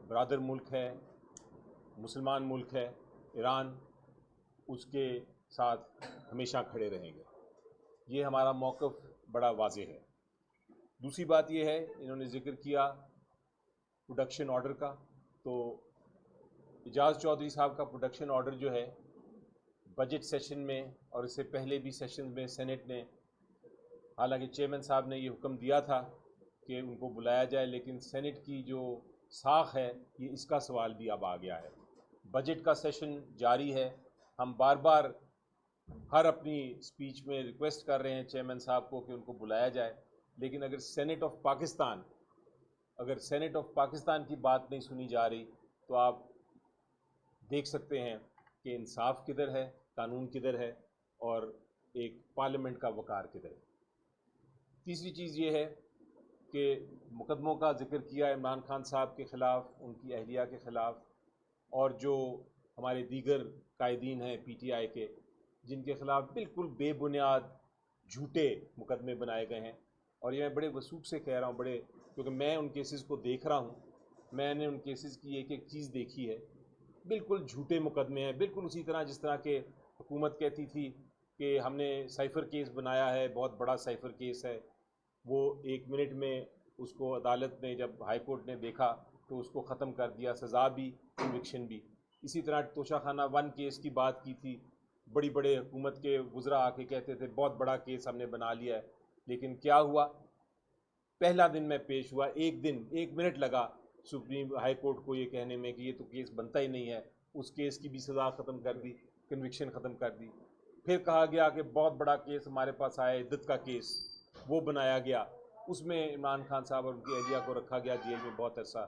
برادر ملک ہے، مسلمان ملک ہے ایران، اس کے ساتھ ہمیشہ کھڑے رہیں گے۔ یہ ہمارا موقف بڑا واضح ہے۔ دوسری بات یہ ہے، انہوں نے ذکر کیا پروڈکشن آرڈر کا، تو اعجاز چودھری صاحب کا پروڈکشن آرڈر جو ہے بجٹ سیشن میں اور اس سے پہلے بھی سیشن میں سینٹ نے، حالانکہ چیئرمین صاحب نے یہ حکم دیا تھا کہ ان کو بلایا جائے، لیکن سینٹ کی جو ساخ ہے یہ اس کا سوال بھی اب آ گیا ہے۔ بجٹ کا سیشن جاری ہے، ہم بار بار ہر اپنی اسپیچ میں ریکویسٹ کر رہے ہیں چیئرمین صاحب کو کہ ان کو بلایا جائے، لیکن اگر سینٹ آف پاکستان کی بات نہیں سنی جا رہی تو آپ دیکھ سکتے ہیں کہ انصاف کدھر ہے، قانون کدھر ہے، اور ایک پارلیمنٹ کا وقار کدھر ہے۔ تیسری چیز یہ ہے کہ مقدموں کا ذکر کیا عمران خان صاحب کے خلاف، ان کی اہلیہ کے خلاف، اور جو ہمارے دیگر قائدین ہیں پی ٹی آئی کے، جن کے خلاف بالکل بے بنیاد جھوٹے مقدمے بنائے گئے ہیں۔ اور یہ میں بڑے وثوق سے کہہ رہا ہوں، کیونکہ میں ان کیسز کو دیکھ رہا ہوں، میں نے ان کیسز کی ایک ایک چیز دیکھی ہے، بالکل جھوٹے مقدمے ہیں، بالکل اسی طرح جس طرح کہ حکومت کہتی تھی کہ ہم نے سائفر کیس بنایا ہے، بہت بڑا سائفر کیس ہے، وہ 1 منٹ میں اس کو عدالت نے، جب ہائی کورٹ نے دیکھا تو اس کو ختم کر دیا، سزا بھی، کنوکشن بھی۔ اسی طرح توشہ خانہ 1 کیس کی بات کی تھی، بڑی بڑے حکومت کے وزراء آ کے کہتے تھے بہت بڑا کیس ہم نے بنا لیا ہے، لیکن کیا ہوا؟ پہلا دن میں پیش ہوا، 1 منٹ لگا سپریم ہائی کورٹ کو یہ کہنے میں کہ یہ تو کیس بنتا ہی نہیں ہے، اس کیس کی بھی سزا ختم کر دی، کنوکشن ختم کر دی۔ پھر کہا گیا کہ بہت بڑا کیس ہمارے پاس آیا، عدت کا کیس، وہ بنایا گیا، اس میں عمران خان صاحب اور ان کی اہلیہ کو رکھا گیا جیل میں بہت عرصہ،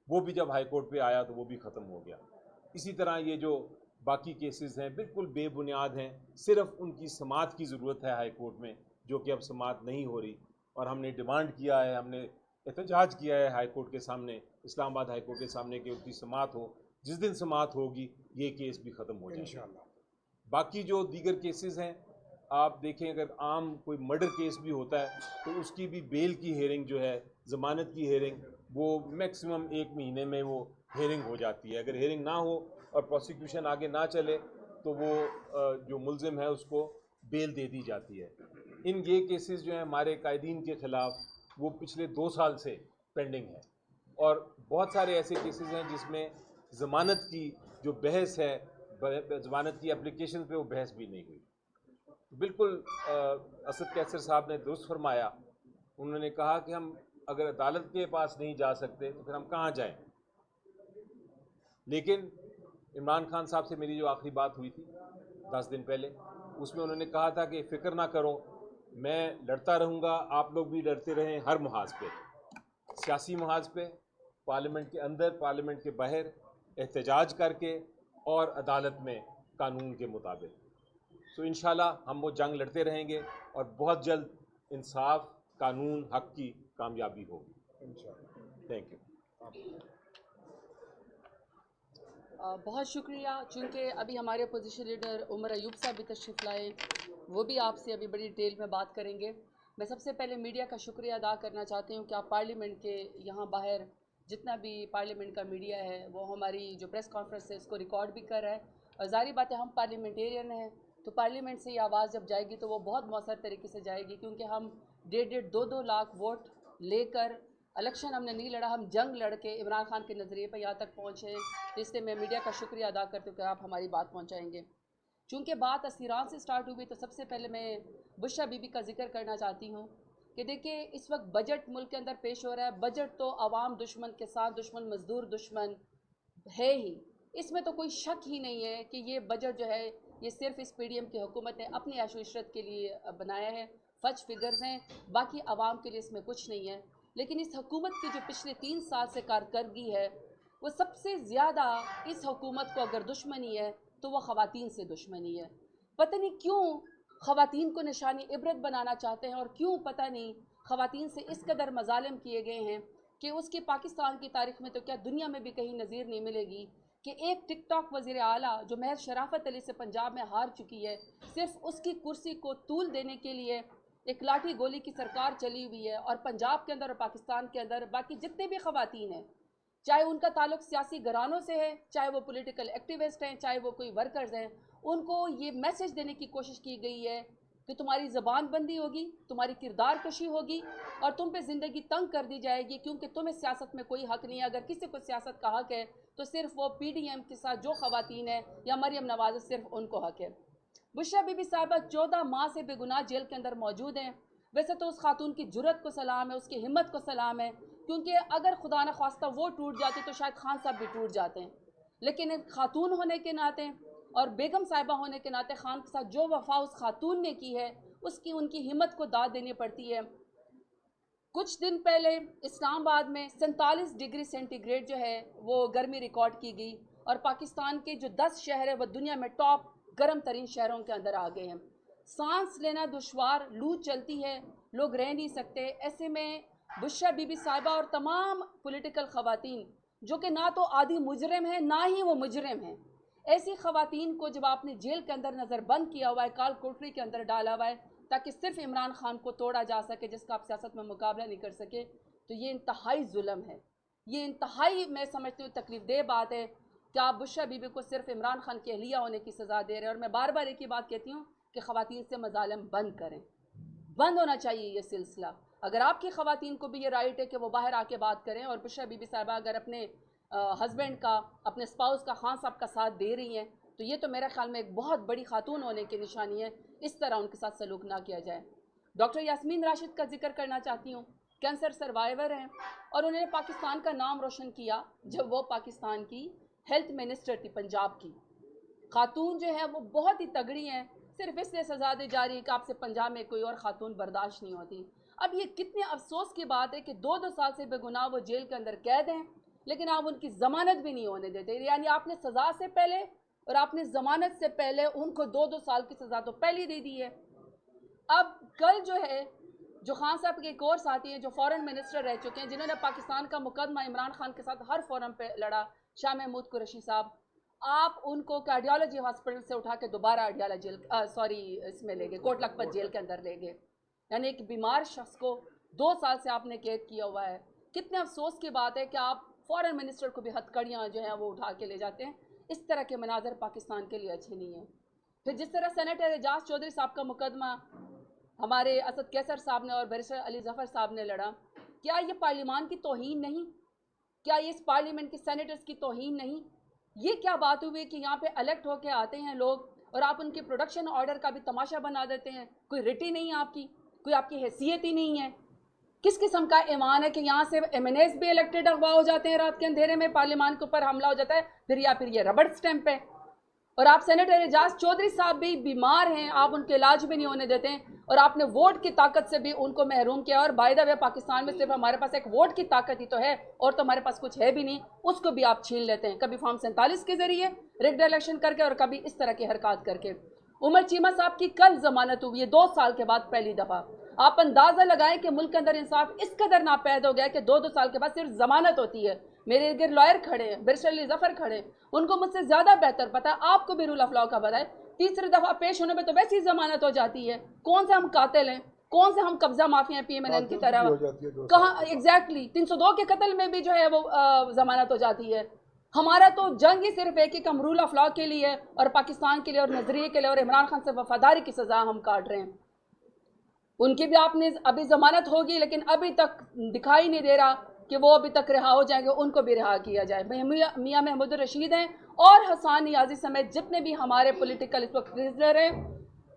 وہ بھی جب ہائی کورٹ پہ آیا تو وہ بھی ختم ہو گیا۔ اسی طرح یہ جو باقی کیسز ہیں بالکل بے بنیاد ہیں، صرف ان کی سماعت کی ضرورت ہے ہائی کورٹ میں، جو کہ اب سماعت نہیں ہو رہی، اور ہم نے ڈیمانڈ کیا ہے، ہم نے احتجاج کیا ہے ہائی کورٹ کے سامنے، اسلام آباد ہائی کورٹ کے سامنے، کہ ان کی سماعت ہو۔ جس دن سماعت ہوگی یہ کیس بھی ختم ہو جائے گا انشاءاللہ۔ باقی جو دیگر کیسز ہیں، آپ دیکھیں اگر عام کوئی مرڈر کیس بھی ہوتا ہے تو اس کی بھی بیل کی ہیئرنگ جو ہے، ضمانت کی ہیئرنگ، وہ میکسیمم 1 مہینے میں وہ ہیئرنگ ہو جاتی ہے۔ اگر ہیئرنگ نہ ہو اور پروسیکیوشن آگے نہ چلے تو وہ جو ملزم ہے اس کو بیل دے دی جاتی ہے۔ یہ کیسز جو ہیں ہمارے قائدین کے خلاف، وہ پچھلے 2 سال سے پینڈنگ ہے، اور بہت سارے ایسے کیسز ہیں جس میں ضمانت کی جو بحث ہے، ضمانت کی اپلیکیشن پہ وہ بحث بھی نہیں ہوئی۔ بالکل اسد کیسر صاحب نے درست فرمایا، انہوں نے کہا کہ ہم اگر عدالت کے پاس نہیں جا سکتے تو پھر ہم کہاں جائیں؟ لیکن عمران خان صاحب سے میری جو آخری بات ہوئی تھی 10 دن پہلے، اس میں انہوں نے کہا تھا کہ فکر نہ کرو، میں لڑتا رہوں گا، آپ لوگ بھی لڑتے رہیں ہر محاذ پہ، سیاسی محاذ پہ، پارلیمنٹ کے اندر، پارلیمنٹ کے باہر، احتجاج کر کے، اور عدالت میں قانون کے مطابق۔ تو انشاءاللہ ہم وہ جنگ لڑتے رہیں گے، اور بہت جلد انصاف، قانون، حق کی کامیابی ہوگی انشاءاللہ۔ Thank you. بہت شکریہ۔ چونکہ ابھی ہمارے اپوزیشن لیڈر عمر ایوب صاحب بھی تشریف لائے، وہ بھی آپ سے ابھی بڑی ڈیٹیل میں بات کریں گے۔ میں سب سے پہلے میڈیا کا شکریہ ادا کرنا چاہتی ہوں کہ آپ پارلیمنٹ کے یہاں باہر جتنا بھی پارلیمنٹ کا میڈیا ہے وہ ہماری جو پریس کانفرنس ہے اس کو ریکارڈ بھی کر رہا ہے، اور ظاہری بات ہے ہم پارلیمنٹیرین ہیں تو پارلیمنٹ سے یہ آواز جب جائے گی تو وہ بہت مؤثر طریقے سے جائے گی، کیونکہ ہم 1.5-2 لاکھ ووٹ لے کر الیکشن ہم نے نہیں لڑا، ہم جنگ لڑ کے عمران خان کے نظریے پہ یہاں تک پہنچے ہیں۔ اس لیے میں میڈیا کا شکریہ ادا کرتی ہوں کہ آپ ہماری بات پہنچائیں گے۔ چونکہ بات اسیران سے سٹارٹ ہوئی تو سب سے پہلے میں بشرا بی بی کا ذکر کرنا چاہتی ہوں کہ دیکھیں اس وقت بجٹ ملک کے اندر پیش ہو رہا ہے، بجٹ تو عوام دشمن، کسان دشمن، مزدور دشمن ہے ہی، اس میں تو کوئی شک ہی نہیں ہے کہ یہ بجٹ جو ہے یہ صرف اس پی ڈی ایم کی حکومت نے اپنی عیش و عشرت کے لیے بنایا ہے، فج فگرز ہیں، باقی عوام کے لیے اس میں کچھ نہیں ہے۔ لیکن اس حکومت کی جو پچھلے 3 سال سے کارکردگی ہے، وہ سب سے زیادہ اس حکومت کو اگر دشمنی ہے تو وہ خواتین سے دشمنی ہے۔ پتہ نہیں کیوں خواتین کو نشانی عبرت بنانا چاہتے ہیں، اور کیوں پتہ نہیں خواتین سے اس قدر مظالم کیے گئے ہیں کہ اس کی پاکستان کی تاریخ میں تو کیا دنیا میں بھی کہیں نظیر نہیں ملے گی کہ ایک ٹک ٹاک وزیر اعلیٰ جو محض شرافت علی سے پنجاب میں ہار چکی ہے، صرف اس کی کرسی کو طول دینے کے لیے ایک لاٹھی گولی کی سرکار چلی ہوئی ہے، اور پنجاب کے اندر اور پاکستان کے اندر باقی جتنے بھی خواتین ہیں چاہے ان کا تعلق سیاسی گھرانوں سے ہے، چاہے وہ پولیٹیکل ایکٹیوسٹ ہیں، چاہے وہ کوئی ورکرز ہیں، ان کو یہ میسج دینے کی کوشش کی گئی ہے کہ تمہاری زبان بندی ہوگی، تمہاری کردار کشی ہوگی اور تم پہ زندگی تنگ کر دی جائے گی، کیونکہ تمہیں سیاست میں کوئی حق نہیں ہے۔ اگر کسی کو سیاست کا حق ہے تو صرف وہ پی ڈی ایم کے ساتھ جو خواتین ہیں یا مریم نواز، صرف ان کو حق ہے۔ بشریٰ بی بی صاحبہ 14 ماہ سے بے گناہ جیل کے اندر موجود ہیں۔ ویسے تو اس خاتون کی جرت کو سلام ہے، اس کی ہمت کو سلام ہے، کیونکہ اگر خدا نخواستہ وہ ٹوٹ جاتی تو شاید خان صاحب بھی ٹوٹ جاتے ہیں، لیکن ایک خاتون ہونے کے ناطے اور بیگم صاحبہ ہونے کے ناطے خان کے ساتھ جو وفا اس خاتون نے کی ہے، ان کی ہمت کو داد دینی پڑتی ہے۔ کچھ دن پہلے اسلام آباد میں 47 ڈگری سینٹی گریڈ جو ہے وہ گرمی ریکارڈ کی گئی، اور پاکستان کے جو 10 شہر ہیں وہ دنیا میں ٹاپ گرم ترین شہروں کے اندر آ گئے ہیں۔ سانس لینا دشوار، لو چلتی ہے، لوگ رہ نہیں سکتے۔ ایسے میں بشریٰ بی بی صاحبہ اور تمام پولیٹیکل خواتین جو کہ نہ تو عادی مجرم ہیں نہ ہی وہ مجرم ہیں، ایسی خواتین کو جب آپ نے جیل کے اندر نظر بند کیا ہوا ہے، کال کوٹری کے اندر ڈالا ہوا ہے تاکہ صرف عمران خان کو توڑا جا سکے جس کا آپ سیاست میں مقابلہ نہیں کر سکے، تو یہ انتہائی ظلم ہے، یہ انتہائی میں سمجھتی ہوں تکلیف دہ بات ہے کہ آپ بشریٰ بی بی کو صرف عمران خان کی اہلیہ ہونے کی سزا دے رہے ہیں۔ اور میں بار بار ایک ہی بات کہتی ہوں کہ خواتین سے مظالم بند کریں، بند ہونا چاہیے یہ سلسلہ۔ اگر آپ کی خواتین کو بھی یہ رائٹ ہے کہ وہ باہر آ کے بات کریں، اور بشریٰ بی بی صاحبہ اگر اپنے ہسبینڈ کا، اپنے اسپاؤس کا، خان صاحب کا ساتھ دے رہی ہیں، تو یہ تو میرے خیال میں ایک بہت بڑی خاتون ہونے کی نشانی ہے، اس طرح ان کے ساتھ سلوک نہ کیا جائے۔ ڈاکٹر یاسمین راشد کا ذکر کرنا چاہتی ہوں، کینسر سروائیور ہیں، اور انہوں نے پاکستان کا نام روشن کیا جب وہ پاکستان کی ہیلتھ منسٹر تھی پنجاب کی۔ خاتون جو ہے وہ بہت ہی تگڑی ہیں، صرف اس لیے سزا دی جا رہی ہے کہ آپ سے پنجاب میں کوئی اور خاتون برداشت نہیں ہوتی۔ اب یہ کتنے افسوس کی بات ہے کہ 2 سال سے بے گناہ وہ جیل کے اندر قید ہیں، لیکن آپ ان کی ضمانت بھی نہیں ہونے دیتے، یعنی آپ نے سزا سے پہلے اور آپ نے ضمانت سے پہلے ان کو 2 سال کی سزا تو پہلے دے دی ہے۔ اب کل جو ہے جو خان صاحب کے ایک اور ساتھی ہیں جو فورن منسٹر رہ چکے ہیں، جنہوں نے پاکستان کا مقدمہ عمران خان کے ساتھ ہر فورم پہ لڑا، شاہ محمود قریشی صاحب، آپ ان کو کارڈیالوجی ہاسپٹل سے اٹھا کے دوبارہ اڈیالہ جیل اس میں لے گئے، کوٹ لکھپت جیل کے اندر لے گئے، یعنی ایک بیمار شخص کو 2 سال سے آپ نے قید کیا ہوا ہے۔ کتنے افسوس کی بات ہے کہ آپ فورن منسٹر کو بھی ہتھکڑیاں جو ہیں وہ اٹھا کے لے جاتے ہیں۔ اس طرح کے مناظر پاکستان کے لیے اچھے نہیں ہیں۔ پھر جس طرح سینیٹر اعجاز چودھری صاحب کا مقدمہ ہمارے اسد کیسر صاحب نے اور بیرسٹر علی ظفر صاحب نے لڑا، کیا یہ پارلیمان کی توہین نہیں؟ کیا یہ اس پارلیمنٹ کے سینیٹرز کی توہین نہیں؟ یہ کیا بات ہوئی کہ یہاں پہ الیکٹ ہو کے آتے ہیں لوگ اور آپ ان کے پروڈکشن آرڈر کا بھی تماشا بنا دیتے ہیں؟ کوئی رٹ ہی نہیں ہے آپ کی، کوئی آپ کی حیثیت ہی نہیں ہے۔ کس قسم کا ایمان ہے کہ یہاں سے ایم این ایز بھی الیکٹڈ اغوا ہو جاتے ہیں رات کے اندھیرے میں، پارلیمان کے اوپر حملہ ہو جاتا ہے، پھر یہ ربڑ سٹیمپ ہے، اور آپ سینیٹر اعجاز چودھری صاحب بھی بیمار ہیں، آپ ان کے علاج بھی نہیں ہونے دیتے ہیں، اور آپ نے ووٹ کی طاقت سے بھی ان کو محروم کیا۔ اور بائی دا وے پاکستان میں صرف ہمارے پاس ایک ووٹ کی طاقت ہی تو ہے، اور تو ہمارے پاس کچھ ہے بھی نہیں، اس کو بھی آپ چھین لیتے ہیں، کبھی فارم 47 کے ذریعے ریگڈ الیکشن کر کے اور کبھی اس طرح کی حرکات کر کے۔ عمر چیمہ صاحب کی کل ضمانت ہوئی ہے 2 سال کے بعد پہلی دفعہ۔ آپ اندازہ لگائیں کہ ملک کے اندر انصاف اس قدر ناپید ہو گیا کہ 2 سال کے بعد صرف ضمانت ہوتی ہے۔ میرے ارد لائر کھڑے ہیں، بیرسٹر علی ظفر کھڑے ہیں، ان کو مجھ سے زیادہ بہتر پتہ ہے، آپ کو بھی رول آف لاء کا پتہ ہے، تیسری دفعہ پیش ہونے پہ تو ویسی ضمانت ہو جاتی ہے۔ کون سے ہم قاتل ہیں، کون سے ہم قبضہ مافیا ہیں پی ایم این این کی طرح؟ کہاں ایگزیکٹلی 302 کے قتل میں بھی جو ہے وہ ضمانت ہو جاتی ہے۔ ہمارا تو جنگ ہی صرف ہے کہ ہم رول آف لاء کے لیے اور پاکستان کے لیے اور نظریے کے لیے اور عمران خان سے وفاداری کی سزا ہم کاٹ رہے ہیں۔ ان کی بھی آپ نے ابھی ضمانت ہوگی، لیکن ابھی تک دکھائی نہیں دے رہا کہ وہ ابھی تک رہا ہو جائیں گے، ان کو بھی رہا کیا جائے۔ میاں محمود الرشید ہیں اور حسان نیازی سمیت جتنے بھی ہمارے پولیٹیکل اس وقت پریزنر ہیں،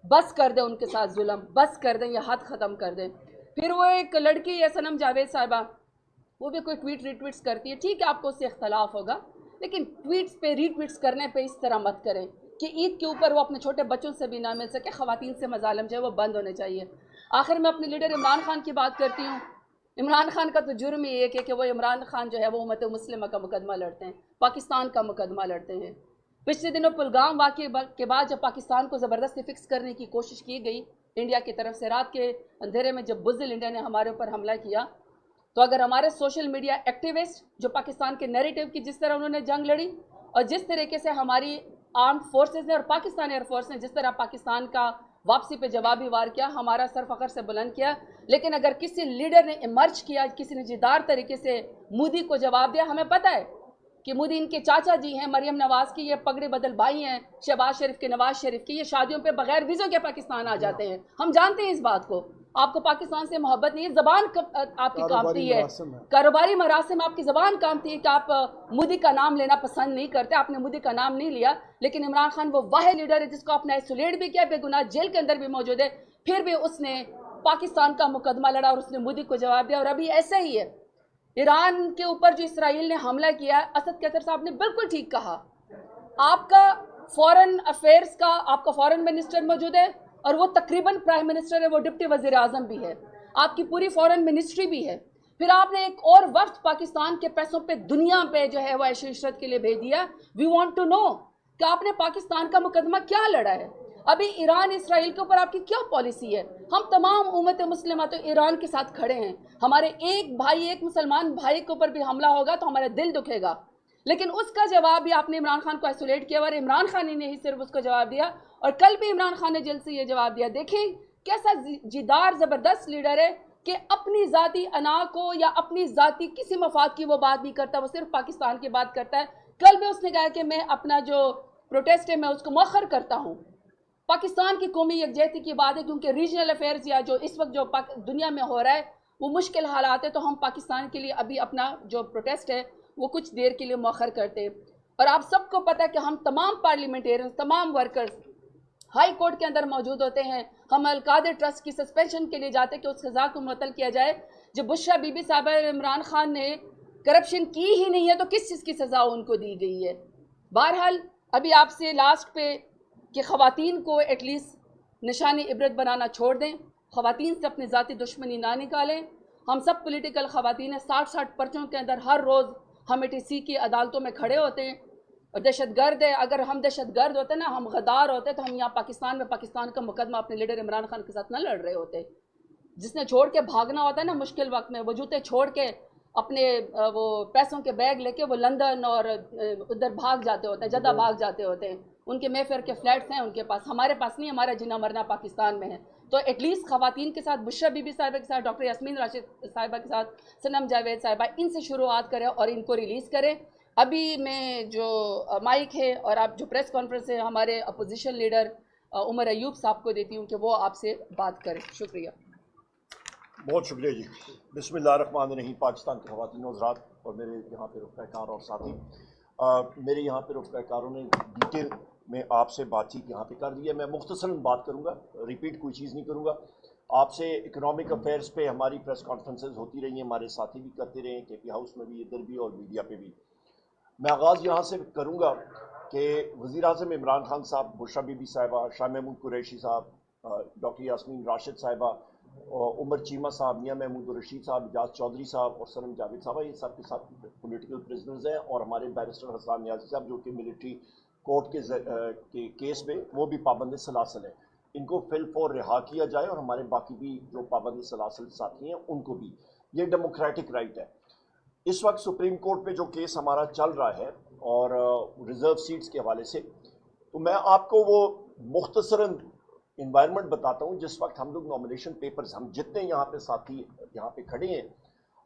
بس کر دیں ان کے ساتھ ظلم، بس کر دیں، یہ حد ختم کر دیں۔ پھر وہ ایک لڑکی ہے صنم جاوید صاحبہ، وہ بھی کوئی ٹویٹ ری ٹویٹس کرتی ہے، ٹھیک ہے آپ کو اس سے اختلاف ہوگا، لیکن ٹویٹس پہ ری ٹویٹس کرنے پہ اس طرح مت کریں کہ عید کے اوپر وہ اپنے چھوٹے بچوں سے بھی نہ مل سکے۔ خواتین سے مظالم جو ہے وہ بند ہونے چاہیے۔ آخر میں اپنے لیڈر عمران خان کی بات کرتی ہوں۔ عمران خان کا تو جرم ہی ایک ہے کہ وہ عمران خان جو ہے وہ امت مسلمہ کا مقدمہ لڑتے ہیں، پاکستان کا مقدمہ لڑتے ہیں۔ پچھلے دنوں پلگام واقعے کے بعد جب پاکستان کو زبردستی فکس کرنے کی کوشش کی گئی انڈیا کی طرف سے، رات کے اندھیرے میں جب بزدل انڈیا نے ہمارے اوپر حملہ کیا، تو اگر ہمارے سوشل میڈیا ایکٹیوسٹ جو پاکستان کے نیریٹو کی جس طرح انہوں نے جنگ لڑی اور جس طریقے سے ہماری آرمڈ فورسز نے اور پاکستان ایئر فورس نے جس طرح پاکستان کا واپسی پہ جوابی وار کیا، ہمارا سر فخر سے بلند کیا. لیکن اگر کسی لیڈر نے ایمرج کیا، کسی نے جدار طریقے سے مودی کو جواب دیا، ہمیں پتہ ہے کہ مودی ان کے چاچا جی ہیں، مریم نواز کی یہ پگڑی بدل بھائی ہیں، شہباز شریف کے نواز شریف کی، یہ شادیوں پہ بغیر ویزوں کے پاکستان آ جاتے ہیں. ہم جانتے ہیں اس بات کو. آپ کو پاکستان سے محبت نہیں ہے، زبان آپ کی کامتی ہے، کاروباری مراسم آپ کی زبان کامتی ہے کہ آپ مودی کا نام لینا پسند نہیں کرتے. آپ نے مودی کا نام نہیں لیا، لیکن عمران خان وہ واحد لیڈر ہے جس کو آپ نے آئسولیٹ بھی کیا، بے گناہ جیل کے اندر بھی موجود ہے، پھر بھی اس نے پاکستان کا مقدمہ لڑا اور اس نے مودی کو جواب دیا. اور ابھی ایسا ہی ہے، ایران کے اوپر جو اسرائیل نے حملہ کیا، اسد قیصر صاحب نے بالکل ٹھیک کہا. آپ کا فورن افیئرز کا آپ کا فورن منسٹر موجود ہے اور وہ تقریباً پرائم منسٹر ہے، وہ ڈپٹی وزیر اعظم بھی ہے، آپ کی پوری فورن منسٹری بھی ہے. پھر آپ نے ایک اور وفد پاکستان کے پیسوں پہ دنیا پہ جو ہے وہ عیش و عشرت کے لیے بھیج دیا. وی وانٹ ٹو نو کہ آپ نے پاکستان کا مقدمہ کیا لڑا ہے. ابھی ایران اسرائیل کے اوپر آپ کی کیا پالیسی ہے؟ ہم تمام امت مسلمہ تو ایران کے ساتھ کھڑے ہیں. ہمارے ایک بھائی، ایک مسلمان بھائی کے اوپر بھی حملہ ہوگا تو ہمارا دل دکھے گا. لیکن اس کا جواب بھی آپ نے عمران خان کو آئسولیٹ کیا، اور عمران خان نے ہی صرف اس کو جواب دیا. اور کل بھی عمران خان نے جلد سے یہ جواب دیا. دیکھیں کیسا جدار زبردست لیڈر ہے کہ اپنی ذاتی انا کو یا اپنی ذاتی کسی مفاد کی وہ بات نہیں کرتا، وہ صرف پاکستان کی بات کرتا ہے. کل بھی اس نے کہا کہ میں اپنا جو پروٹیسٹ ہے میں اس کو مؤخر کرتا ہوں. پاکستان کی قومی یکجہتی کی بات ہے، کیونکہ ریجنل افیئرز یا جو اس وقت جو دنیا میں ہو رہا ہے وہ مشکل حالات ہے، تو ہم پاکستان کے لیے ابھی اپنا جو پروٹیسٹ ہے وہ کچھ دیر کے لیے مؤخر کرتے ہیں. اور آپ سب کو پتہ ہے کہ ہم تمام پارلیمنٹیرینز، تمام ورکرز ہائی کورٹ کے اندر موجود ہوتے ہیں. ہم القادر ٹرسٹ کی سسپینشن کے لیے جاتے ہیں کہ اس سزا کو معطل کیا جائے. جب بشرا بی بی صاحبہ عمران خان نے کرپشن کی ہی نہیں ہے تو کس چیز کی سزا ان کو دی گئی ہے؟ بہرحال ابھی آپ سے لاسٹ پہ کہ خواتین کو ایٹ لیسٹ نشانی عبرت بنانا چھوڑ دیں، خواتین سے اپنی ذاتی دشمنی نہ نکالیں. ہم سب پولیٹیکل خواتین ہیں، 60 پرچوں کے اندر ہر روز ہم اے ٹی سی کی عدالتوں میں کھڑے ہوتے ہیں. اور دہشت گرد ہے، اگر ہم دہشت گرد ہوتے نا، ہم غدار ہوتے تو ہم یہاں پاکستان میں پاکستان کا مقدمہ اپنے لیڈر عمران خان کے ساتھ نہ لڑ رہے ہوتے. جس نے چھوڑ کے بھاگنا ہوتا ہے نا مشکل وقت میں، وہ جوتے چھوڑ کے اپنے وہ پیسوں کے بیگ لے کے وہ لندن اور ادھر بھاگ جاتے ہوتے ہیں، جدہ بھاگ جاتے ہوتے ہیں. ان کے مے فیئر کے فلیٹس ہیں ان کے پاس، ہمارے پاس نہیں. ہمارا جینا مرنا پاکستان میں ہے. تو ایٹ لیسٹ خواتین کے ساتھ بشرا بی بی صاحبہ کے ساتھ، ڈاکٹر یاسمین راشد صاحبہ کے ساتھ، صنم جاوید صاحبہ، ان سے شروعات کریں اور ان کو ریلیز کریں. ابھی میں جو مائک ہے اور آپ جو پریس کانفرنس ہے ہمارے اپوزیشن لیڈر عمر ایوب صاحب کو دیتی ہوں کہ وہ آپ سے بات کریں. شکریہ. بہت شکریہ جی. بسم اللہ الرحمن الرحیم. پاکستان کے خواتین و حضرات اور میرے یہاں پہ رفقۂ کار اور ساتھی، میرے یہاں پہ رفقۂ کاروں نے ڈیٹیل میں آپ سے بات چیت یہاں پہ کر دی ہے. میں مختصراً بات کروں گا، ریپیٹ کوئی چیز نہیں کروں گا. آپ سے اکنامک افیئرس پہ ہماری پریس کانفرنسز ہوتی رہی ہیں، ہمارے ساتھی بھی کرتے رہے ہیں، کے پی ہاؤس میں بھی، ادھر بھی اور میڈیا پہ بھی. میں آغاز یہاں سے کروں گا کہ وزیر اعظم عمران خان صاحب، بشرا بی بی صاحبہ، شاہ محمود قریشی صاحب، ڈاکٹر یاسمین راشد صاحبہ، عمر چیمہ صاحب، میاں محمود الرشید صاحب، اجاز چودھری صاحب اور صنم جاوید صاحبہ، یہ سب کے ساتھ پولیٹیکل پرزنرز ہیں. اور ہمارے بیرسٹر حسان نیازی صاحب جو کہ ملٹری کورٹ کے کیس میں وہ بھی پابند سلاسل ہیں. ان کو فی الفور رہا کیا جائے اور ہمارے باقی بھی جو پابند سلاسل ساتھی ہیں ان کو بھی. یہ ڈیموکریٹک رائٹ ہے. اس وقت سپریم کورٹ میں جو کیس ہمارا چل رہا ہے اور ریزرو سیٹس کے حوالے سے، تو میں آپ کو وہ مختصراً انوائرمنٹ بتاتا ہوں جس وقت ہم لوگ نامینیشن پیپرز، ہم جتنے یہاں پہ ساتھی یہاں پہ کھڑے ہیں،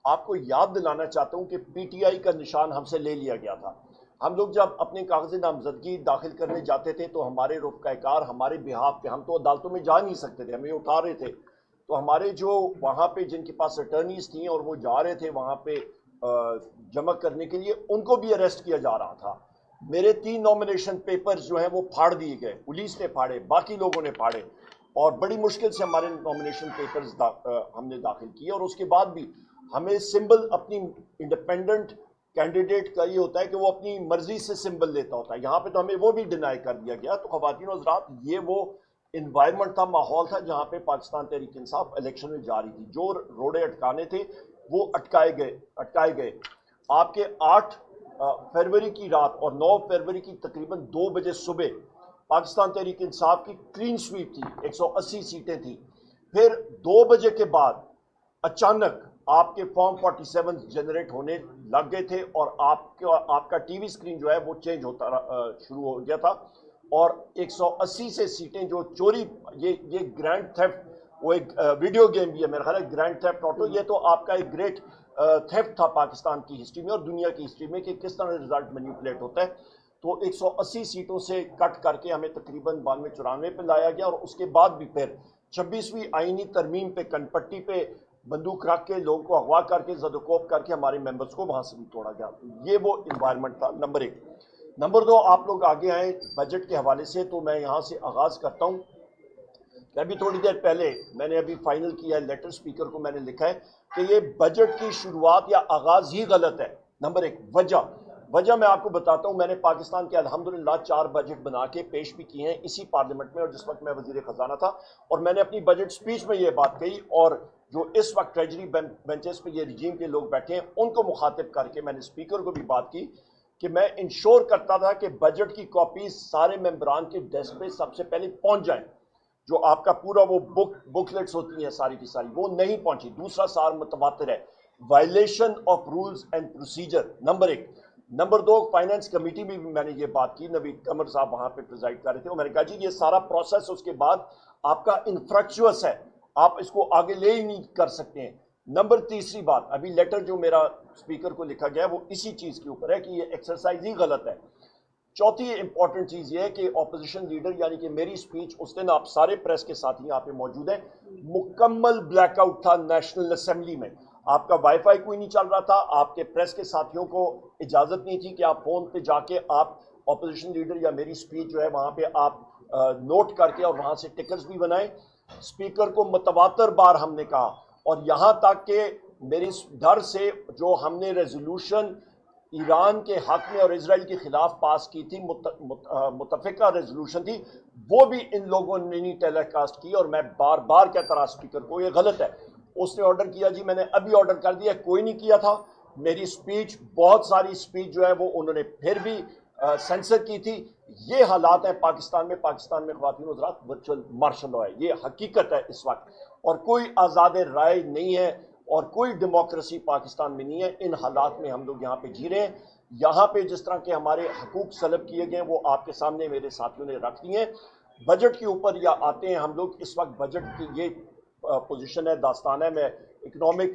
آپ کو یاد دلانا چاہتا ہوں کہ پی ٹی آئی کا نشان ہم سے لے لیا گیا تھا. ہم لوگ جب اپنے کاغذ نامزدگی داخل کرنے جاتے تھے تو ہمارے رفقۂ کار ہمارے بہاف پہ، ہم تو عدالتوں میں جا نہیں سکتے تھے، ہمیں اٹھا رہے تھے، تو ہمارے جو وہاں پہ جن کے پاس اٹرنیز تھیں اور وہ جا رہے تھے وہاں پہ جمع کرنے کے لیے، ان کو بھی اریسٹ کیا جا رہا تھا. میرے 3 نامینیشن پیپرز جو ہیں وہ پھاڑ دیے گئے، پولیس نے پھاڑے، باقی لوگوں نے پھاڑے، اور بڑی مشکل سے ہمارے نامینیشن پیپرز ہم نے داخل کیے. اور اس کے بعد بھی ہمیں سمبل اپنی انڈیپینڈنٹ کینڈیڈیٹ کا یہ ہوتا ہے کہ وہ اپنی مرضی سے سمبل لیتا ہوتا ہے. یہاں پہ تو ہمیں وہ بھی ڈینائی کر دیا گیا. تو خواتین و حضرات، یہ وہ انوائرمنٹ تھا، ماحول تھا جہاں پہ پاکستان تحریک انصاف الیکشن میں جا رہی تھی. جو روڑے اٹکانے تھے وہ اٹکائے گئے. آپ کے 8 فروری کی رات اور 9 فروری کی تقریباً 2 بجے صبح پاکستان تحریک انصاف کی کلین سویپ تھی، 180 سیٹیں تھیں. پھر 2 بجے کے بعد اچانک آپ کے فارم 47 جنریٹ ہونے لگ گئے تھے اور آپ کا ٹی وی اسکرین جو ہے وہ چینج ہوتا شروع ہو گیا تھا. اور 180 سے سیٹیں جو چوری، یہ گرینڈ تھیفٹ، وہ ایک ویڈیو گیم بھی ہے میرا خیال ہے، گرینڈ تھیفٹ آٹو. یہ تو آپ کا ایک گریٹ تھیفٹ تھا پاکستان کی ہسٹری میں اور دنیا کی ہسٹری میں کہ کس طرح رزلٹ مینیپولیٹ ہوتا ہے. تو 180 سیٹوں سے کٹ کر کے ہمیں تقریباً 92-94 پہ لایا گیا، اور اس کے بعد بھی پھر 26ویں آئینی ترمیم پہ کن پٹی پہ بندوق رکھ کے لوگوں کو اغوا کر کے زد و کوب کر کے ہمارے ممبرز کو وہاں سے بھی توڑا گیا. یہ وہ انوائرمنٹ تھا نمبر 1. نمبر 2، آپ لوگ آگے آئیں بجٹ کے حوالے سے، تو میں یہاں سے آغاز کرتا ہوں کہ ابھی تھوڑی دیر پہلے میں نے ابھی فائنل کیا ہے، لیٹر اسپیکر کو میں نے لکھا ہے کہ یہ بجٹ کی شروعات یا آغاز ہی غلط ہے. نمبر 1 وجہ میں آپ کو بتاتا ہوں. میں نے پاکستان کے الحمدللہ 4 بجٹ بنا کے پیش بھی کیے ہیں اسی پارلیمنٹ میں، اور جس وقت میں وزیر خزانہ تھا، اور میں نے اپنی بجٹ سپیچ میں یہ بات کہی، اور جو اس وقت ٹریجری بینچز پہ یہ رجیم کے لوگ بیٹھے ہیں ان کو مخاطب کر کے میں نے اسپیکر کو بھی بات کی کہ میں انشور کرتا تھا کہ بجٹ کی کاپیز سارے ممبران کے ڈیسک پہ سب سے پہلے پہنچ جائیں. جو آپ کا پورا وہ بکلیٹس ہوتی ہیں ساری کی ساری، وہ نہیں پہنچی. دوسرا سار متواتر ہے، violation of rules and procedure, number 1. Number 2، finance committee میں بھی میں نے یہ بات کی، نوید قمر صاحب وہاں پہ پریزائڈ کر رہے تھے، اور میں نے کہا جی یہ سارا پروسیس اس کے بعد آپ کا انفریکچوس ہے، آپ اس کو آگے لے ہی نہیں کر سکتے ہیں. نمبر 3 بات، ابھی لیٹر جو میرا اسپیکر کو لکھا گیا ہے وہ اسی چیز کے اوپر ہے کہ یہ ایکسرسائز ہی غلط ہے. چوتھی امپورٹنٹ چیز یہ ہے کہ اپوزیشن لیڈر یعنی کہ میری سپیچ اس دن، آپ سارے پریس کے ساتھ یہاں پہ موجود ہیں، مکمل بلیک آؤٹ تھا نیشنل اسمبلی میں. آپ کا وائی فائی کوئی نہیں چل رہا تھا، آپ کے پریس کے ساتھیوں کو اجازت نہیں تھی کہ آپ فون پہ جا کے آپ اپوزیشن لیڈر یا میری سپیچ جو ہے وہاں پہ آپ نوٹ کر کے اور وہاں سے ٹکرز بھی بنائیں. اسپیکر کو متواتر بار ہم نے کہا، اور یہاں تک کہ میری ڈر سے جو ہم نے ریزولوشن ایران کے حق میں اور اسرائیل کے خلاف پاس کی تھی، متفقہ ریزولوشن تھی، وہ بھی ان لوگوں نے نہیں ٹیلی کاسٹ کی، اور میں بار بار کہتا رہا اسپیکر کو یہ غلط ہے. اس نے آرڈر کیا، جی میں نے ابھی آرڈر کر دیا، کوئی نہیں کیا تھا. میری سپیچ، بہت ساری سپیچ جو ہے وہ انہوں نے پھر بھی سینسر کی تھی. یہ حالات ہیں پاکستان میں خواتین حضرات، ورچوئل مارشل لاء ہے، یہ حقیقت ہے اس وقت، اور کوئی آزاد رائے نہیں ہے اور کوئی ڈیموکریسی پاکستان میں نہیں ہے. ان حالات میں ہم لوگ یہاں پہ جی رہے ہیں. یہاں پہ جس طرح کے ہمارے حقوق سلب کیے گئے وہ آپ کے سامنے میرے ساتھیوں نے رکھ دیے ہیں. بجٹ کے اوپر یا آتے ہیں ہم لوگ، اس وقت بجٹ کی یہ پوزیشن ہے، داستان ہے. میں اکنامک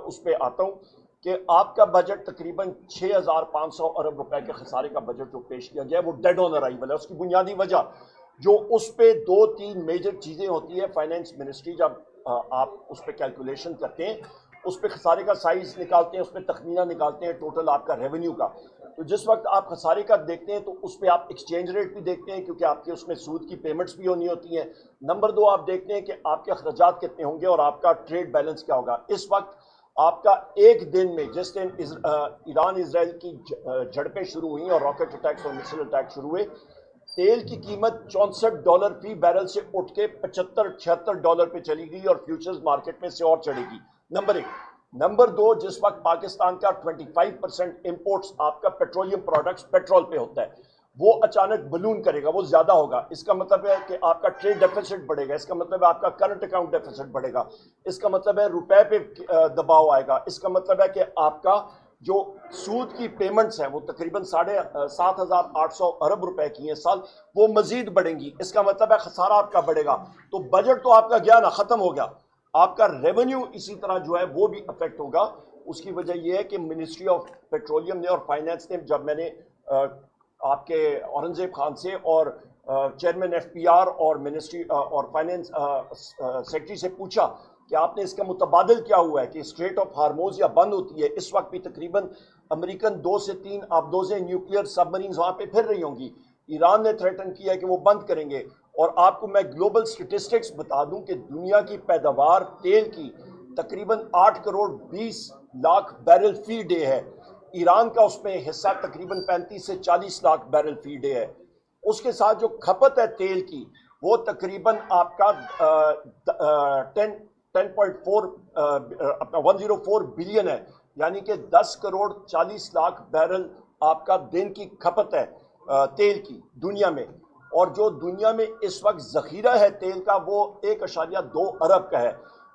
اس پہ آتا ہوں کہ آپ کا بجٹ تقریباً 6500 ارب روپے کے خسارے کا بجٹ جو پیش کیا گیا ہے وہ ڈیڈ آن ارائیول ہے. اس کی بنیادی وجہ جو اس پہ 2-3 میجر چیزیں ہوتی ہیں. فائنانس منسٹری جب آپ اس پہ کیلکولیشن کرتے ہیں، اس پہ خسارے کا سائز نکالتے ہیں، اس پہ تخمینہ نکالتے ہیں ٹوٹل آپ کا ریونیو کا. تو جس وقت آپ خسارے کا دیکھتے ہیں تو اس پہ آپ ایکسچینج ریٹ بھی دیکھتے ہیں کیونکہ آپ کے اس میں سود کی پیمنٹس بھی ہونی ہوتی ہیں. نمبر 2، آپ دیکھتے ہیں کہ آپ کے اخراجات کتنے ہوں گے اور آپ کا ٹریڈ بیلنس کیا ہوگا. اس وقت آپ کا ایک دن میں، جس دن ایران اسرائیل کی جھڑپیں شروع ہوئیں اور راکٹ اٹیکس اور مسل اٹیک شروع ہوئے، تیل کی قیمت $64 فی بیرل سے اٹھ کے $75-76 پہ چلی گئی اور فیوچرز مارکیٹ میں سے اور چڑھے گی. نمبر 1. نمبر 2، جس وقت پاکستان کا 25% امپورٹس آپ کا پیٹرولیم پروڈکٹس پیٹرول پہ ہوتا ہے، وہ اچانک بلون کرے گا، وہ زیادہ ہوگا. اس کا مطلب ہے کہ آپ کا ٹریڈ ڈیفیسٹ بڑھے گا، اس کا مطلب ہے آپ کا کرنٹ اکاؤنٹ ڈیفیسٹ بڑھے گا، اس کا مطلب ہے روپے پہ دباؤ آئے گا، اس کا مطلب ہے کہ آپ کا جو سود کی پیمنٹس ہیں وہ تقریباً 7,800 ارب روپے کی ہیں سال، وہ مزید بڑھیں گی. اس کا مطلب ہے خسارہ آپ کا بڑھے گا. تو بجٹ تو آپ کا گیا نا، ختم ہو گیا. آپ کا ریونیو اسی طرح جو ہے وہ بھی افیکٹ ہوگا. اس کی وجہ یہ ہے کہ منسٹری آف پیٹرولیم نے اور فائنانس نے، جب میں نے آپ کے اورنگزیب خان سے اور چیئرمین ایف پی آر اور منسٹری اور فائنانس سیکرٹری سے پوچھا کہ آپ نے اس کا متبادل کیا ہوا ہے کہ اسٹریٹ آف ہارموز یا بند ہوتی ہے، اس وقت بھی تقریباً امریکن 2 سے 3 آبدوزیں نیوکلیئر سب مرینز وہاں پہ پھر رہی ہوں گی. ایران نے تھریٹن کیا ہے کہ وہ بند کریں گے. اور آپ کو میں گلوبل سٹیٹسٹکس بتا دوں کہ دنیا کی پیداوار تیل کی تقریباً 8 کروڑ 20 لاکھ بیرل فی ڈے ہے. ایران کا اس میں حصہ تقریباً 35 سے 40 لاکھ بیرل فی ڈے ہے. اس کے ساتھ جو کھپت ہے تیل کی وہ تقریباً آپ کا 104 بلین ہے، یعنی کہ 10 کروڑ 40 لاکھ بیرل آپ کا دن کی کھپت ہے تیل کی دنیا میں. اور جو دنیا میں اس وقت ذخیرہ ہے تیل کا وہ 1.2 ارب کا ہے.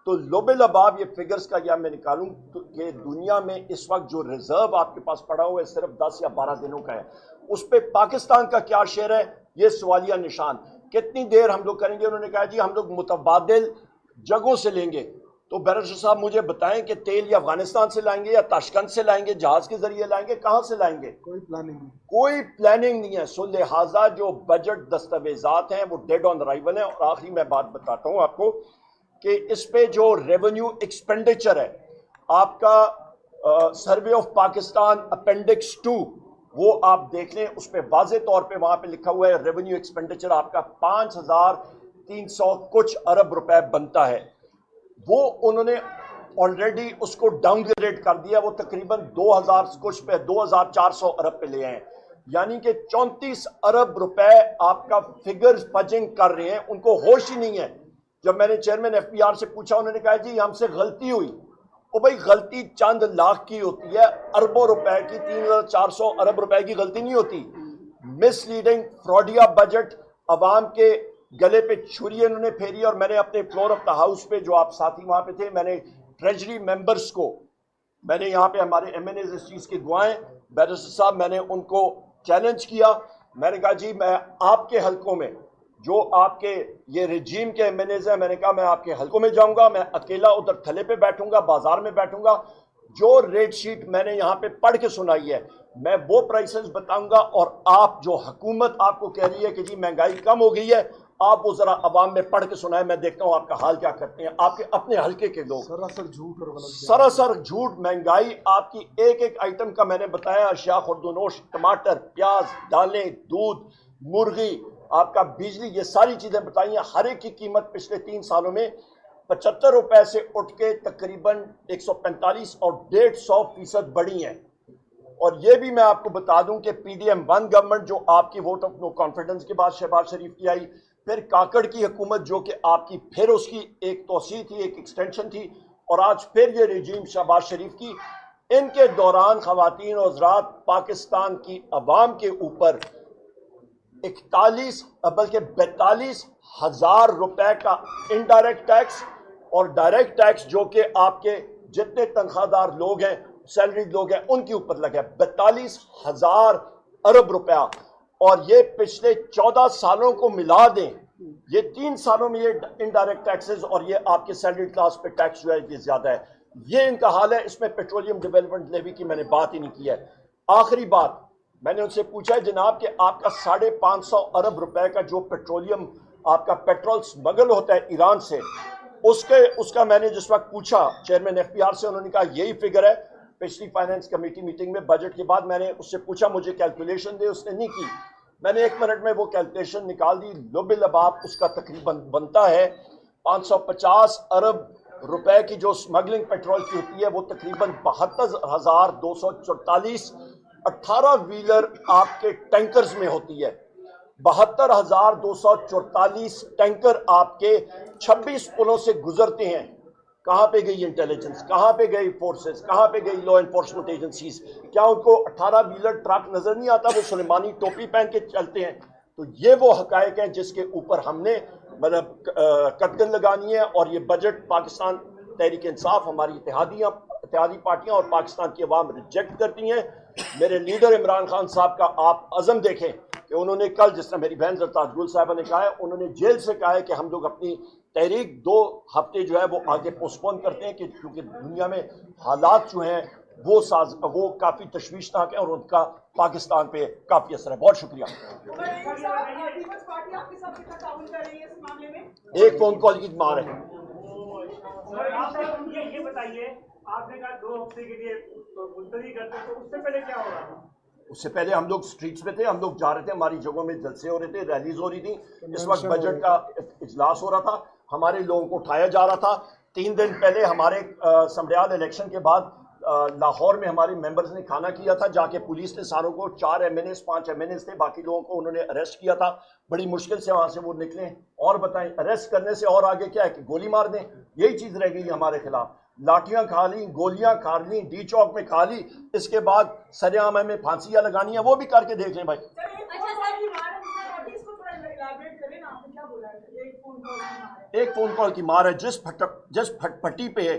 تو لوبے لباب یہ فگرز کا یا میں نکالوں کہ دنیا میں اس وقت جو ریزرو آپ کے پاس پڑا ہوا ہے صرف 10 یا 12 دنوں کا ہے. اس پہ پاکستان کا کیا شیئر ہے؟ یہ سوالیہ نشان کتنی دیر ہم لوگ کریں گے؟ انہوں نے کہا جی ہم لوگ متبادل جگہوں سے لیں گے. تو بیرسٹر صاحب مجھے بتائیں کہ تیل یا افغانستان سے لائیں گے یا تاشقند سے لائیں گے, جہاز کے ذریعے لائیں گے, کہاں سے لائیں گے؟ کوئی پلاننگ نہیں ہے. سو لہٰذا جو بجٹ دستاویزات ہیں وہ ڈیڈ آن ارائیول ہیں. اور آخری میں بات بتاتا ہوں آپ کو کہ اس پہ جو ریونیو ایکسپینڈیچر ہے آپ کا سروے آف پاکستان اپینڈکس 2 وہ آپ دیکھ لیں, اس پہ واضح طور پہ وہاں پہ لکھا ہوا ہے ریونیو ایکسپینڈیچر آپ کا 5300 کچھ ارب روپے بنتا ہے. وہ انہوں نے آلریڈی اس کو ڈاؤن گریڈ کر دیا, وہ تقریباً 2000 کچھ پہ 2400 ارب پہ لے آئے ہیں. یعنی کہ 34 ارب روپے آپ کا فگر فجنگ کر رہے ہیں, ان کو ہوش ہی نہیں ہے. جب میں نے چیئرمین ایف پی آر سے پوچھا انہوں نے کہا جی ہم سے غلطی ہوئی. او بھائی غلطی چند لاکھ کی ہوتی ہے, اربوں روپے کی 3400 ارب روپے کی غلطی نہیں ہوتی. مس لیڈنگ فراڈیا بجٹ, عوام کے گلے پہ چھری انہوں نے پھیری. اور میں نے اپنے فلور آف دا ہاؤس پہ جو آپ ساتھی وہاں پہ تھے, میں نے ٹریجری ممبرز کو, میں نے یہاں پہ ہمارے ایم این ایز اس چیز کے گواہیں بیرسٹر صاحب, میں نے ان کو چیلنج کیا. میں نے کہا جی میں آپ کے حلقوں میں جو آپ کے یہ رجیم کے ایم این ایز ہیں, میں نے کہا میں آپ کے حلقوں میں جاؤں گا, میں اکیلا ادھر تھلے پہ بیٹھوں گا, بازار میں بیٹھوں گا, جو ریٹ شیٹ میں نے یہاں پہ پڑھ کے سنائی ہے میں وہ پرائسز بتاؤں گا. اور آپ جو حکومت آپ کو کہہ رہی ہے کہ جی مہنگائی کم ہو گئی ہے, آپ وہ ذرا عوام میں پڑھ کے سنائیں, میں دیکھتا ہوں آپ کا حال کیا کرتے ہیں آپ کے اپنے حلقے کے لوگ. سراسر جھوٹ. مہنگائی آپ کی ایک ایک آئٹم کا میں نے بتایا, اشیاء خوردونوش, ٹماٹر, پیاز, دالیں, دودھ, مرغی, آپ کا بجلی, یہ ساری چیزیں بتائی ہیں. ہر ایک کی قیمت پچھلے 3 سالوں میں 75 روپے سے اٹھ کے تقریباً 145 اور 150% بڑھی ہیں. اور یہ بھی میں آپ کو بتا دوں کہ پی ڈی ایم 1 گورنمنٹ جو آپ کی ووٹ آف نو کانفیڈنس کے بعد شہباز شریف کی آئی, پھر کاکڑ کی حکومت جو کہ آپ کی پھر اس کی ایک توسیع تھی, ایک ایکسٹینشن تھی, اور آج پھر یہ رجیم شہباز شریف کی. ان کے دوران خواتین و حضرات پاکستان کی عوام کے اوپر 41 بلکہ 42,000 روپے کا انڈائریکٹ ٹیکس اور ڈائریکٹ ٹیکس جو کہ آپ کے جتنے تنخواہ دار لوگ ہیں, سیلریڈ لوگ ہیں, ان کے اوپر لگا 42,000 ارب روپیہ. اور یہ پچھلے 14 سالوں کو ملا دیں, یہ 3 سالوں میں یہ انڈائریکٹ ٹیکسز اور یہ آپ کے سیلریڈ کلاس پہ ٹیکس جو ہے یہ زیادہ ہے. یہ ان کا حال ہے. اس میں پیٹرولیم ڈیولپمنٹ لیوی کی میں نے بات ہی نہیں کی ہے. آخری بات, میں نے ان سے پوچھا ہے جناب کہ آپ کا 550 ارب روپے کا جو پیٹرولیم آپ کا پیٹرول سمگل ہوتا ہے ایران سے, اس کا میں نے جس وقت پوچھا چیئرمین ایف پی آر سے, انہوں نے کہا یہی فگر ہے. پچھلی فائنانس کمیٹی میٹنگ میں بجٹ کے بعد میں نے اس سے پوچھا مجھے کیلکولیشن دے, اس نے نہیں کی. میں نے 1 منٹ میں وہ کیلکولیشن نکال دی. لب لباب اس کا تقریباً بنتا ہے 550 ارب روپے کی جو سمگلنگ پیٹرول کی ہوتی ہے وہ تقریباً 72,244 18 ویلر آپ کے ٹینکرز میں ہوتی ہے. 72,244 ٹینکر آپ کے 26 پلوں سے گزرتے ہیں. کہاں پہ گئی انٹیلیجنس, کہاں پہ گئی فورسز, کہاں پہ گئی لا انفورسمنٹ ایجنسیز؟ کیا ان کو 18 ویلر ٹرک نظر نہیں آتا وہ سلیمانی ٹوپی پہن کے چلتے ہیں؟ تو یہ وہ حقائق ہیں جس کے اوپر ہم نے مطلب قدغن لگانی ہے. اور یہ بجٹ پاکستان تحریک انصاف, ہماری اتحادی پارٹیاں اور پاکستان کی عوام ریجیکٹ کرتی ہیں. میرے لیڈر عمران خان صاحب کا آپ عزم دیکھیں کہ انہوں نے کل, جس طرح میری بہن زرتاج گل صاحبہ نے کہا ہے, انہوں نے جیل سے کہا ہے کہ ہم لوگ اپنی تحریک 2 ہفتے جو ہے وہ آگے پوسٹ پون کرتے ہیں کہ کیونکہ دنیا میں حالات جو ہیں وہ کافی تشویشناک ہیں اور ان کا پاکستان پہ کافی اثر ہے. بہت شکریہ. ایک فون کال کی مار ہے. یہ بتائیے, آپ نے کہا 2 ہفتے کے لیے ملتوی کرتے, تو اس سے پہلے کیا ہو رہا تھا؟ اس سے پہلے ہم لوگ سٹریٹس پہ تھے, ہم لوگ جا رہے تھے, ہماری جگہوں میں جلسے ہو رہے تھے, ریلیز ہو رہی تھی. اس وقت بجٹ کا اجلاس ہو رہا تھا, ہمارے لوگوں کو اٹھایا جا رہا تھا. 3 دن پہلے ہمارے سمریال الیکشن کے بعد لاہور میں ہمارے ممبرز نے کھانا کیا تھا, جا کے پولیس نے ساروں کو 4 M N As 5 M N As تھے, باقی لوگوں کو انہوں نے اریسٹ کیا تھا. بڑی مشکل سے وہاں سے وہ نکلے. اور بتائیں اریسٹ کرنے سے اور آگے کیا ہے کہ گولی مار دیں؟ یہی چیز رہ گئی ہمارے خلاف. لاٹھیاں کھا لی, گولیاں کھا لی, ڈی چوک میں کھا لی, اس کے بعد سر عام میں پھانسیاں لگانی ہیں, وہ بھی کر کے دیکھ لیں بھائی. ایک فون کال کی مار ہے. جس پھٹ پٹی پہ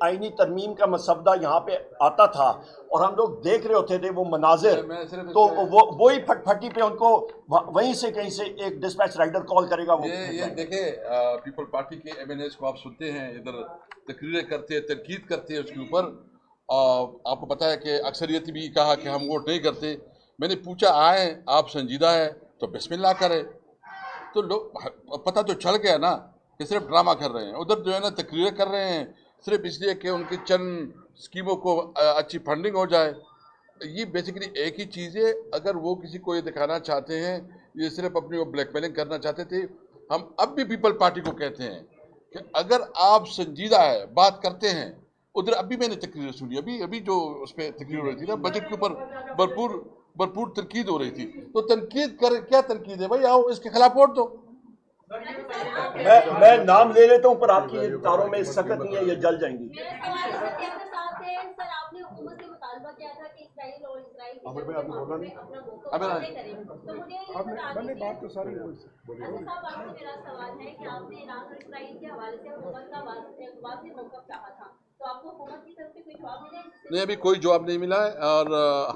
آئینی ترمیم کا مسودہ یہاں پہ آتا تھا اور ہم لوگ دیکھ رہے ہوتے تھے وہ مناظر، تو وہی پھٹ پھٹی پہ ان کو وہیں سے کہیں سے ایک ڈسپیچ رائڈر کال کرے گا. یہ دیکھیں پیپل پارٹی کے ایم این ایز کو آپ سنتے ہیں، ادھر تقریریں کرتے ہیں، تنقید کرتے ہیں اس کے اوپر. آپ کو پتا ہے کہ اکثریت بھی کہا کہ ہم ووٹ نہیں کرتے. میں نے پوچھا آئیں آپ سنجیدہ ہے تو بسم اللہ کریں. تو لوگ پتہ تو چل گیا نا کہ صرف ڈرامہ کر رہے ہیں. ادھر جو ہے نا تقریریں کر رہے ہیں صرف اس لیے کہ ان کی چند اسکیموں کو اچھی فنڈنگ ہو جائے. یہ بیسیکلی ایک ہی چیز ہے. اگر وہ کسی کو یہ دکھانا چاہتے ہیں، یہ صرف اپنی وہ بلیک میلنگ کرنا چاہتے تھے. ہم اب بھی پیپل پارٹی کو کہتے ہیں کہ اگر آپ سنجیدہ ہے، بات کرتے ہیں. ادھر ابھی میں نے تقریر سنی، ابھی جو اس پہ تقریر ہو رہی تھی نا، بجٹ کے اوپر بھرپور تنقید ہو رہی تھی. تو تنقید کیا تنقید ہے بھائی؟ آؤ اس کے خلاف ووٹ دو. میں نام لے لیتا ہوں پر آپ کی تاروں میں سکت نہیں ہے، یہ جل جائیں گی. نہیں، ابھی کوئی جواب نہیں ملا ہے اور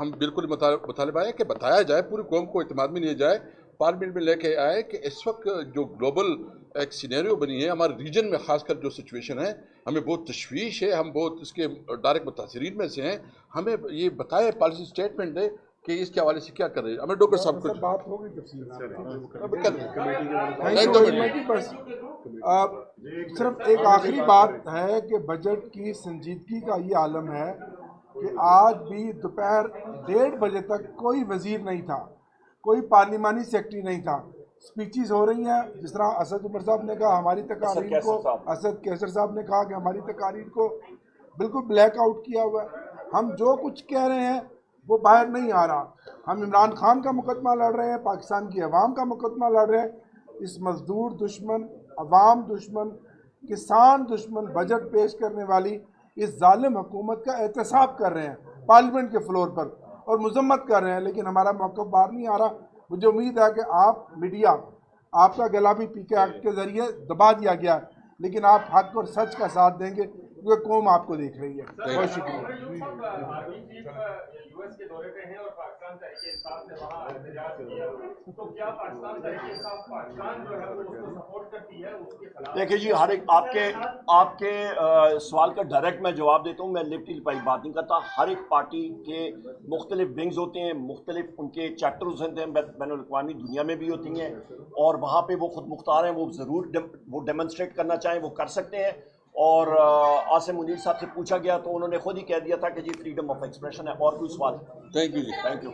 ہم بالکل مطالبہ ہے کہ بتایا جائے، پوری قوم کو اعتماد میں لیا جائے، پارلیمنٹ میں لے کے آئے کہ اس وقت جو گلوبل ایک سینیریو بنی ہے ہمارے ریجن میں، خاص کر جو سچویشن ہے، ہمیں بہت تشویش ہے، ہم بہت اس کے ڈائریکٹ متاثرین میں سے ہیں. ہمیں یہ بتائے، پالیسی اسٹیٹمنٹ دے کہ اس کے حوالے سے کیا کر رہے ہیں. ہمیں ڈاکٹر صاحب کو بات ہوگی تفصیل صرف ایک آخری بات ہے کہ بجٹ کی سنجیدگی کا یہ عالم ہے کہ آج بھی دوپہر 1:30 بجے تک کوئی وزیر نہیں تھا، کوئی پارلیمانی سیکرٹری نہیں تھا. سپیچز ہو رہی ہیں، جس طرح اسد عمر صاحب نے کہا ہماری تقاریر کو، اسد کیسر صاحب نے کہا کہ ہماری تقاریر کو بالکل بلیک آؤٹ کیا ہوا ہے. ہم جو کچھ کہہ رہے ہیں وہ باہر نہیں آ رہا. ہم عمران خان کا مقدمہ لڑ رہے ہیں، پاکستان کی عوام کا مقدمہ لڑ رہے ہیں. اس مزدور دشمن، عوام دشمن، کسان دشمن بجٹ پیش کرنے والی اس ظالم حکومت کا احتساب کر رہے ہیں پارلیمنٹ کے فلور پر اور مذمت کر رہے ہیں، لیکن ہمارا موقف باہر نہیں آ رہا. مجھے امید ہے کہ آپ میڈیا، آپ کا گلا بھی پی کے ایکٹ کے ذریعے دبا دیا گیا ہے، لیکن آپ حق اور سچ کا ساتھ دیں گے کیونکہ قوم آپ کو دیکھ رہی ہے. بہت شکریہ. کے دورے پہ ہیں اور پاکستان تحریک انصاف نے وہاں احتجاج کیا، تو کیا پاکستان تحریک انصاف پاکستان جو ہے وہ اس کو سپورٹ کرتی ہے اس کے خلاف؟ دیکھیں جی، ہر ایک آپ کے سوال کا ڈائریکٹ میں جواب دیتا ہوں. میں لپٹی لپائی بات نہیں کرتا. ہر ایک پارٹی کے مختلف ونگز ہوتے ہیں، مختلف ان کے چیپٹرز ہوتے ہیں، بین الاقوامی دنیا میں بھی ہوتی ہیں، اور وہاں پہ وہ خود مختار ہیں. وہ ضرور وہ ڈیمونسٹریٹ کرنا چاہیں وہ کر سکتے ہیں. اور عاصم منیر صاحب سے پوچھا گیا تو انہوں نے خود ہی کہہ دیا تھا کہ جی فریڈم آف ایکسپریشن ہے. اور کوئی سوال؟ Thank you ji. Thank you.